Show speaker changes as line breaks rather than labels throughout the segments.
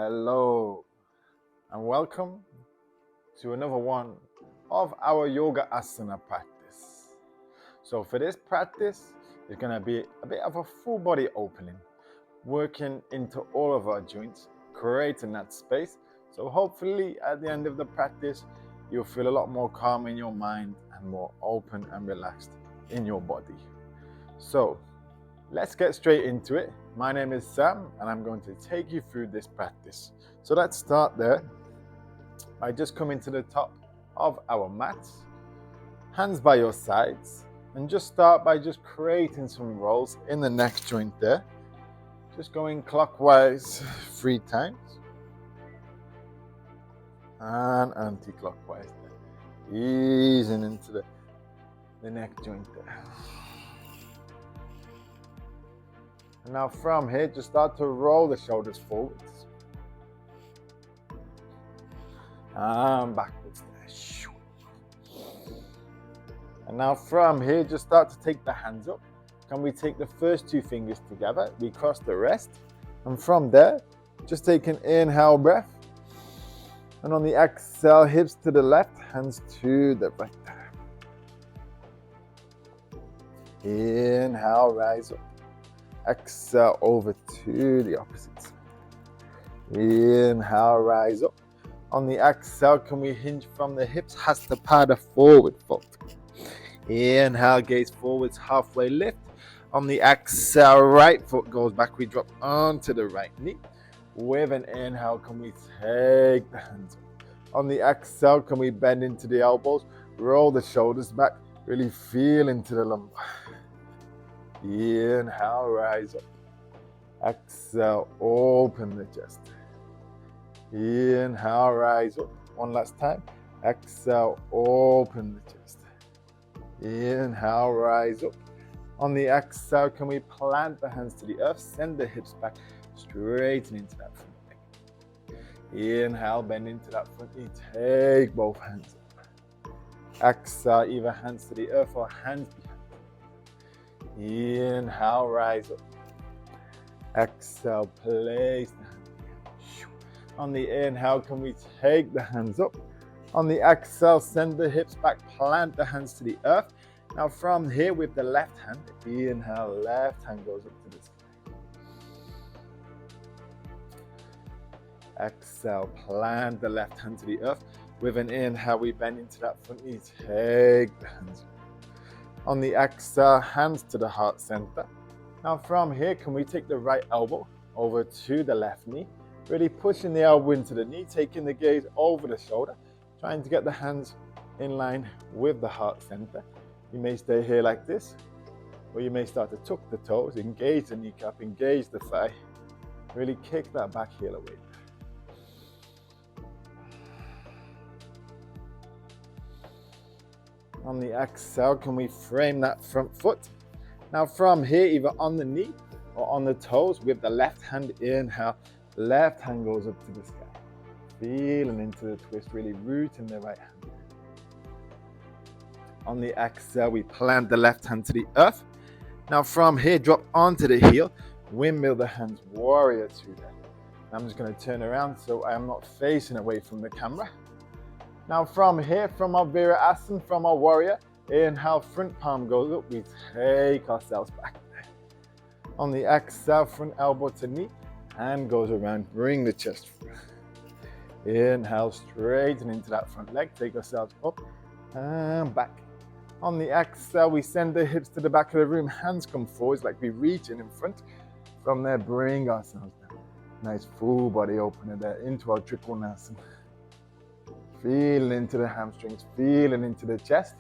Hello and welcome to another one of our Yoga Asana practice. So for this practice, it's going to be a bit of a full body opening, working into all of our joints, creating that space. So hopefully at the end of the practice, you'll feel a lot more calm in your mind and more open and relaxed in your body. So let's get straight into it. My name is Sam and I'm going to take you through this practice. So let's start there by just coming to the top of our mats, hands by your sides, and just start by just creating some rolls in the neck joint there. Just going clockwise 3 times and anti-clockwise there. Easing into the neck joint there. And now from here, just start to roll the shoulders forwards and backwards there. And now from here, just start to take the hands up. Can we take the first 2 fingers together? We cross the rest. And from there, just take an inhale breath. And on the exhale, hips to the left, hands to the right. Inhale, rise up. Exhale over to the opposite side. Inhale, rise up. On the exhale, can we hinge from the hips? Hasta forward fold. Inhale, gaze forwards, halfway lift. On the exhale, right foot goes back. We drop onto the right knee. With an inhale, can we take the hands up? On the exhale, can we bend into the elbows? Roll the shoulders back. Really feel into the lumbar. Inhale, rise up. Exhale, open the chest. Inhale, rise up. One last time. Exhale, open the chest. Inhale, rise up. On the exhale, can we plant the hands to the earth? Send the hips back, straighten into that front leg. Inhale, bend into that front knee. Take both hands up. Exhale, either hands to the earth or hands behind. Inhale, rise up. Exhale, place the hands behind. On the inhale, can we take the hands up? On the exhale, send the hips back, plant the hands to the earth. Now from here with the left hand, inhale, left hand goes up to the sky. Exhale, plant the left hand to the earth. With an inhale, we bend into that front knee, take the hands up. On the exhale, hands to the heart center. Now from here, can we take the right elbow over to the left knee, really pushing the elbow into the knee, taking the gaze over the shoulder, trying to get the hands in line with the heart center. You may stay here like this, or you may start to tuck the toes, engage the kneecap, engage the thigh, really kick that back heel away. On the exhale, can we frame that front foot? Now from here, either on the knee or on the toes with the left hand, inhale, left hand goes up to the sky. Feeling into the twist, really rooting the right hand. On the exhale, we plant the left hand to the earth. Now from here, drop onto the heel, windmill the hands, warrior 2 there. I'm just going to turn around so I am not facing away from the camera. Now from here, from our Virasana, from our warrior, inhale, front palm goes up, we take ourselves back. On the exhale, front elbow to knee, hand goes around, bring the chest through. Inhale, straighten into that front leg, take ourselves up and back. On the exhale, we send the hips to the back of the room, hands come forwards like we reach in front. From there, bring ourselves down. Nice full body opener there into our Trikonasana. Feeling into the hamstrings, feeling into the chest.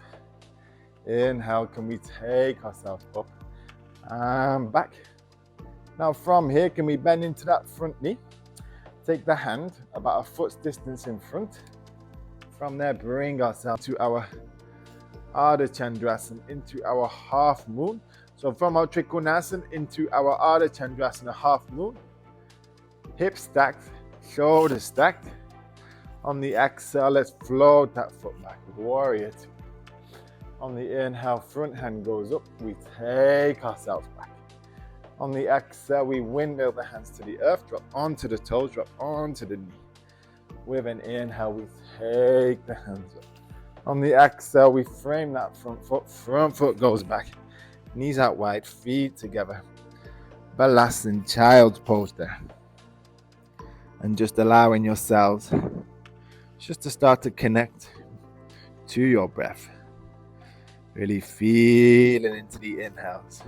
Inhale, can we take ourselves up and back. Now from here, can we bend into that front knee? Take the hand about a foot's distance in front. From there, bring ourselves to our Ardha Chandrasana, into our half moon. So from our Trikonasana into our Ardha Chandrasana half moon. Hips stacked, shoulders stacked. On the exhale, let's float that foot back, warrior 2. On the inhale, front hand goes up, we take ourselves back. On the exhale, we windmill the hands to the earth, drop onto the toes, drop onto the knee. With an inhale, we take the hands up. On the exhale, we frame that front foot goes back. Knees out wide, feet together. Balasana child's pose there. And just allowing yourselves just to start to connect to your breath. Really feeling into the inhales.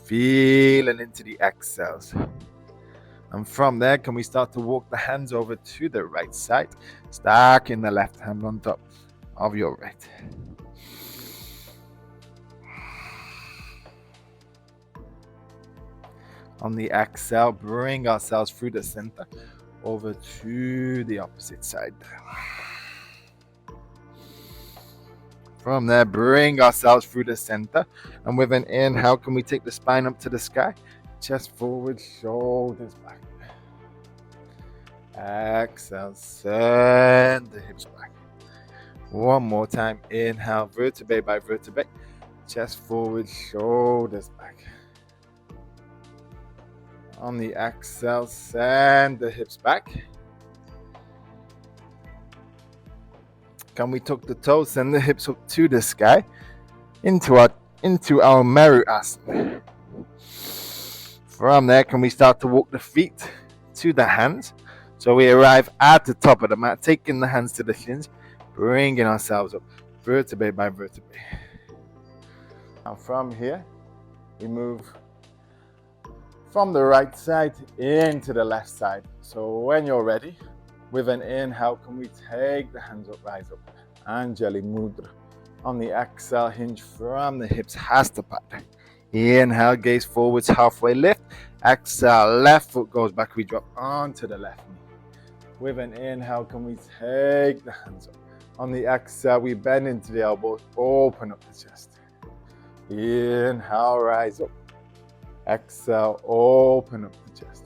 Feeling into the exhales. And from there, can we start to walk the hands over to the right side, stacking the left hand on top of your right. On the exhale, bring ourselves through the center over to the opposite side. From there, bring ourselves through the center. And with an inhale, can we take the spine up to the sky? Chest forward, shoulders back. Exhale, send the hips back. One more time. Inhale, vertebrae by vertebrae. Chest forward, shoulders back. On the exhale, send the hips back. Can we tuck the toes, send the hips up to the sky, into our Meru Asana. From there, can we start to walk the feet to the hands? So we arrive at the top of the mat, taking the hands to the shins, bringing ourselves up, vertebrae by vertebrae. Now from here, we move from the right side into the left side. So when you're ready, with an inhale, can we take the hands up, rise up, Anjali Mudra. On the exhale, hinge from the hips, Hasta Pada. Inhale, gaze forwards, halfway lift. Exhale, left foot goes back, we drop onto the left knee. With an inhale, can we take the hands up? On the exhale, we bend into the elbows, open up the chest. Inhale, rise up. Exhale, open up the chest.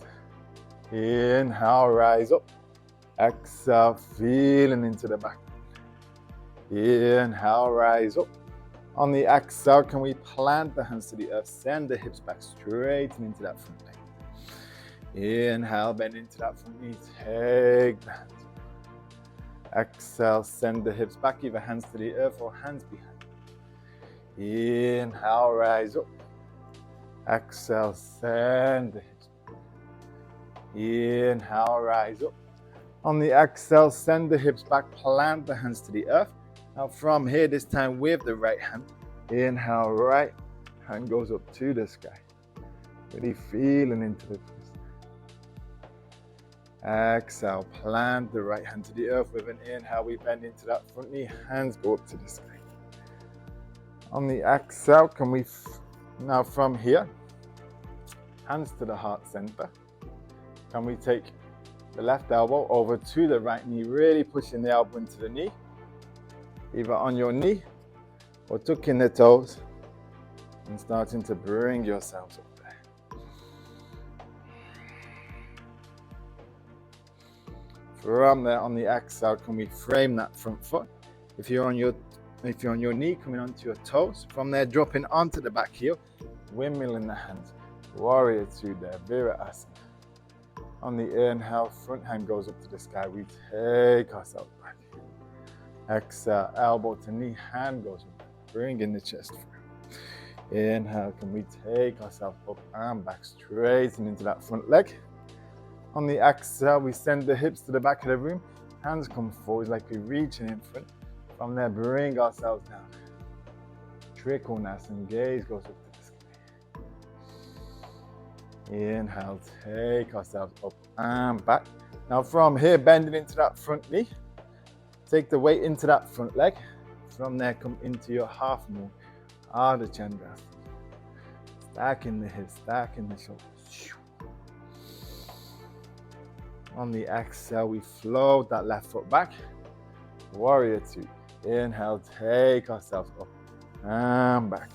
Inhale, rise up. Exhale, feeling into the back. Inhale, rise up. On the exhale, can we plant the hands to the earth, send the hips back straight into that front leg. Inhale, bend into that front knee, take the hands up. Exhale, send the hips back, either hands to the earth or hands behind. Inhale, rise up. Exhale, send the hips back. Inhale, rise up. On the exhale, send the hips back, plant the hands to the earth. Now from here, this time with the right hand. Inhale, right hand goes up to the sky. Really feeling into the twist. Exhale, plant the right hand to the earth. With an inhale, we bend into that front knee, hands go up to the sky. On the exhale, can we now from here, hands to the heart center. Can we take the left elbow over to the right knee, really pushing the elbow into the knee, either on your knee or tucking the toes and starting to bring yourselves up there. From there, on the exhale, can we frame that front foot? If you're on your knee, coming onto your toes. From there, dropping onto the back heel, windmill in the hands. Warrior two there, Virasana. On the inhale, front hand goes up to the sky. We take ourselves back. Exhale, elbow to knee, hand goes up. Bring in the chest through. Inhale, can we take ourselves up and back, straight into that front leg. On the exhale, we send the hips to the back of the room. Hands come forward like we're reaching in front. From there, bring ourselves down. Trikonasana, gaze goes up to the sky. Inhale, take ourselves up and back. Now from here, bending into that front knee. Take the weight into that front leg. From there, come into your half moon, Ardha Chandrasana. Stacking the hips, stacking the shoulders. On the exhale, we float that left foot back. Warrior two. Inhale, take ourselves up and back.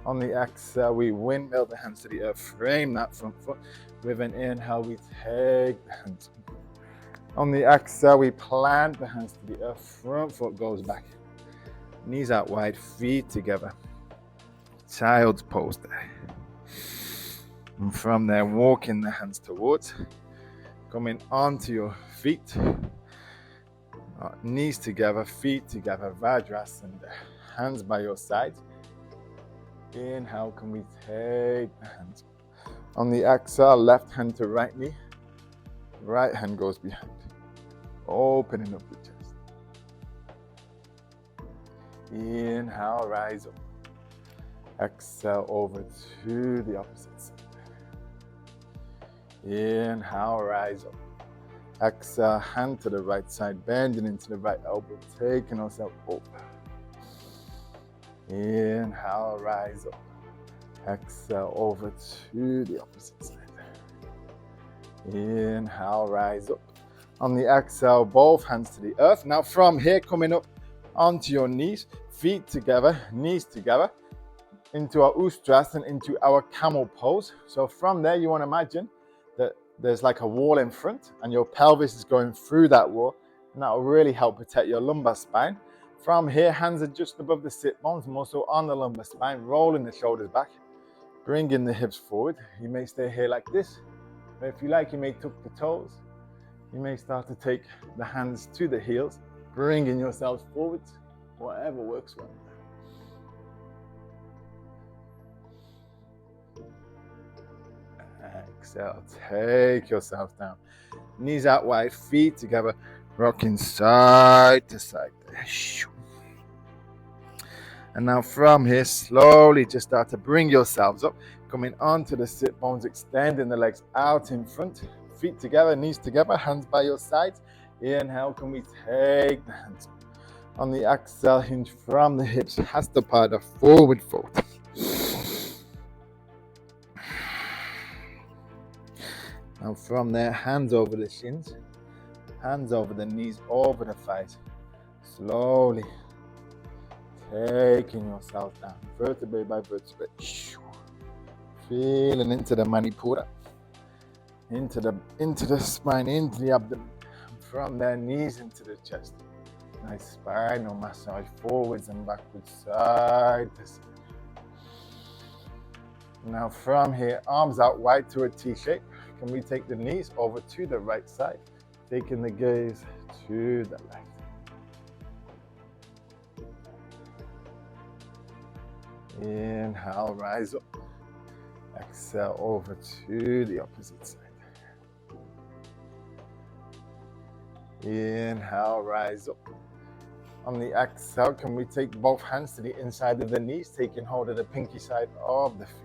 On the exhale, we windmill the hands to the earth, frame that front foot. With an inhale, we take the hands up. On the exhale, we plant the hands to the earth, front foot goes back. Knees out wide, feet together. Child's pose there. And from there, walking the hands towards, coming onto your feet, knees together, feet together, Vajrasana, hands by your sides. Inhale, can we take the hands? On the exhale, left hand to right knee, right hand goes behind, opening up the chest. Inhale, rise up. Exhale over to the opposite side. Inhale, rise up. Exhale, hand to the right side, bending into the right elbow, taking ourselves over. Inhale, rise up. Exhale, over to the opposite side. Inhale, rise up. On the exhale, both hands to the earth. Now from here, coming up onto your knees, feet together, knees together, into our Ustrasana, into our camel pose. So from there, you want to imagine that there's like a wall in front and your pelvis is going through that wall, and that will really help protect your lumbar spine. From here, hands are just above the sit bones, more so on the lumbar spine, rolling the shoulders back, bringing the hips forward. You may stay here like this, but if you like, you may tuck the toes. You may start to take the hands to the heels, bringing yourselves forward, whatever works well. Exhale, take yourself down. Knees out wide, feet together, rocking side to side. And now from here, slowly just start to bring yourselves up, coming onto the sit bones, extending the legs out in front, feet together, knees together, hands by your sides. Inhale, can we take the hands? On the exhale, hinge from the hips, Hasthapada, forward fold. And from there, hands over the shins, hands over the knees, over the thighs. Slowly taking yourself down, vertebrae by vertebrae. Feeling into the Manipura, into the spine, into the abdomen. And from there, knees into the chest. Nice spinal massage, forwards and backwards, side to side. Now from here, arms out wide to a T shape. Can we take the knees over to the right side, taking the gaze to the left. Inhale, rise up. Exhale, over to the opposite side. Inhale, rise up. On the exhale, can we take both hands to the inside of the knees, taking hold of the pinky side of the feet.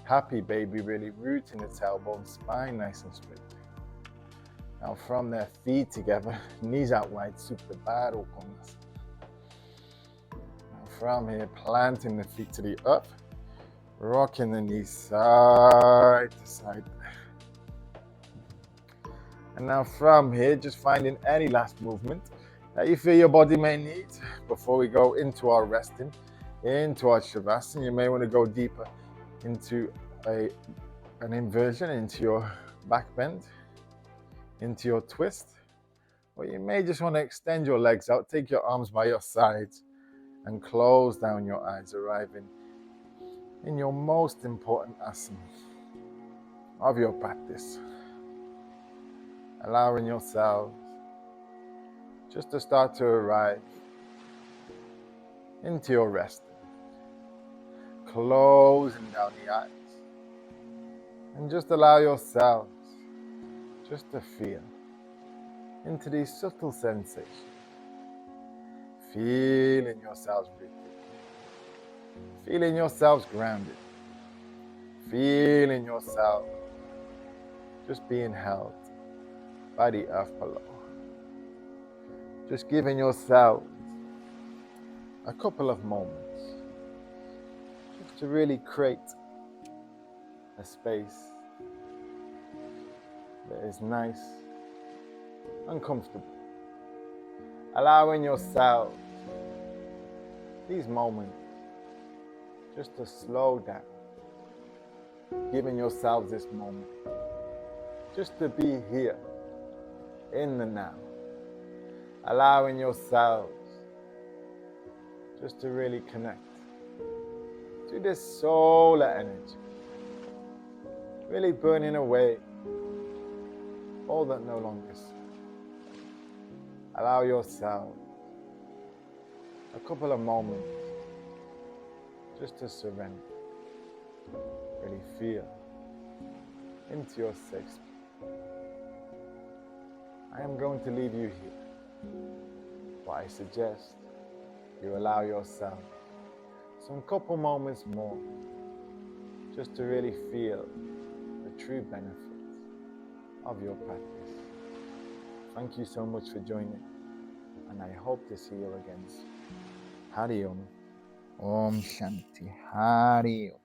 Happy baby, really rooting the tailbone, spine nice and straight. Now from there, feet together, knees out wide, Supta Baddha Konasana. Now from here, planting the feet to the earth, rocking the knees side to side. And now from here, just finding any last movement that you feel your body may need before we go into our resting, into our Shavasana. You may want to go deeper into an inversion, into your back bend, into your twist. Or you may just want to extend your legs out, take your arms by your sides and close down your eyes, arriving in your most important asana of your practice. Allowing yourselves just to start to arrive into your resting. Closing down the eyes. And just allow yourselves just to feel into these subtle sensations. Feeling yourselves breathing. Feeling yourselves grounded. Feeling yourself just being held by the earth below. Just giving yourselves a couple of moments just to really create a space that is nice and comfortable. Allowing yourselves these moments just to slow down. Giving yourselves this moment just to be here in the now. Allowing yourselves just to really connect to this solar energy really burning away all that no longer serves. Allow yourself a couple of moments just to surrender. Really feel into your safe space. I am going to leave you here, but I suggest you allow yourself some couple moments more just to really feel the true benefits of your practice. Thank you so much for joining, and I hope to see you again soon. Hari Om. Om Shanti. Hari Om.